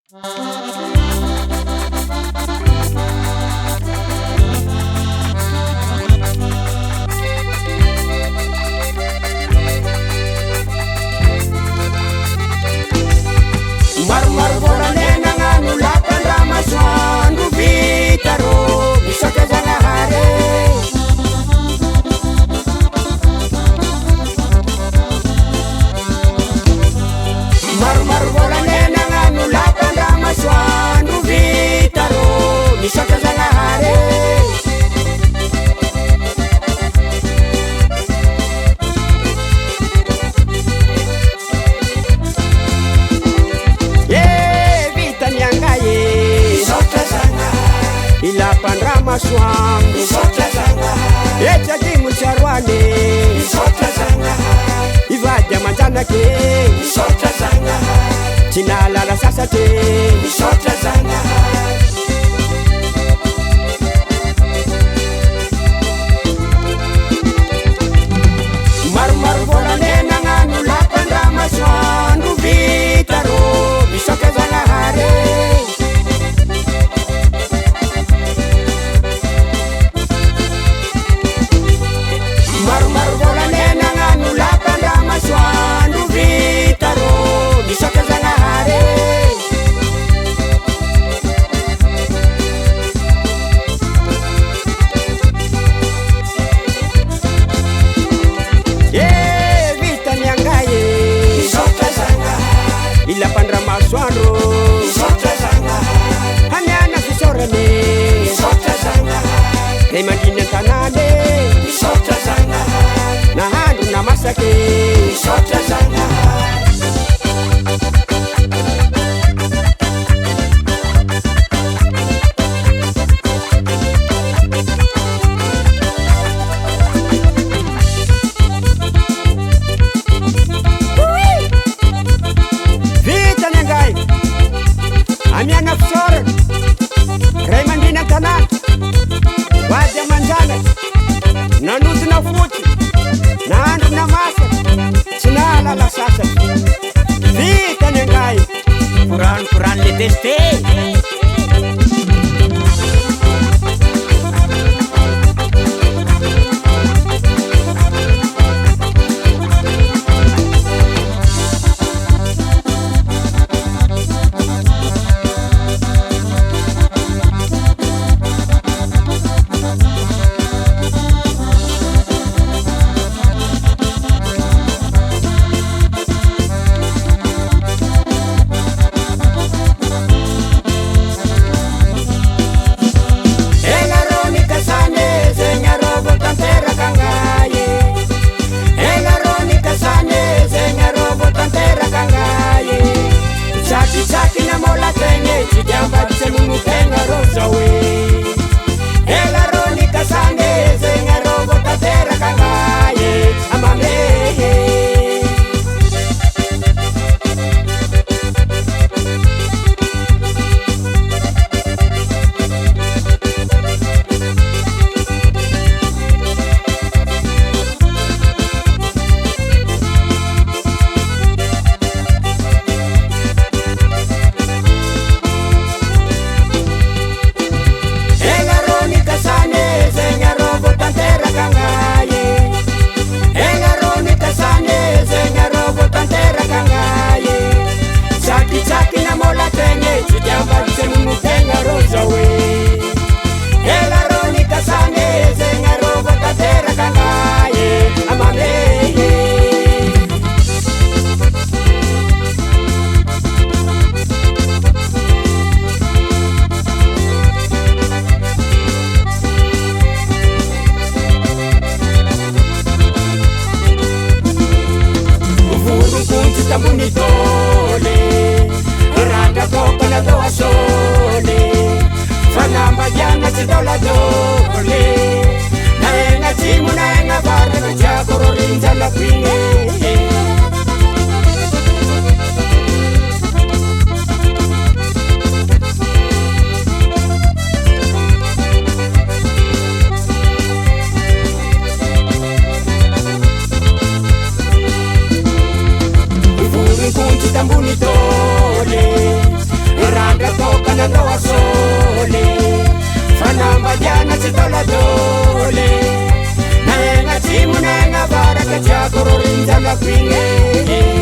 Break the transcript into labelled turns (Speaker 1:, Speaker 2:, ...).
Speaker 1: Maromaro volamena gn'ano lapan-dramasoandro vita rô misaotra Zagnahary. Maromaro volamena gn'ano lapan-dramasoandro vita rô misaotra Zagnahary. Ilapan-dramasoandro misaotra Zagnahary. Etsadimo tsaroany misaotra Zagnahary. Ivady aman-janake misaotra Zagnahary. Tsy nahalala sasatry misaotra Zagnahary. Maromaro volamena gn'ano lapan-dramasoandro vita rô misaotra Zagnahary. Maromaro volamena gn'ano lapan-dramasoandro vita rô misaotra Zagnahary. Vitany angay misaotra Zagnahary. Ilapan-dramasoandro misaotra Zagnahary. Haniana fisaorany misaotra Zagnahary. Ray mandriny an-tanany misaotra Zagnahary. Nahandro namasaky misaotra Zagnahary. Vitany angay amiana fisaorany. Ray mandriny an-tanany vady aman-janaky nanodina foty nahandro namasaky tsy nahalala sasatry. Vitany angay
Speaker 2: Courant le testé.
Speaker 1: tambuni tole atao asôly fanambadiana tsy atao ladôly naegna atsimo naegna avaraka tiako ro rinjalako igny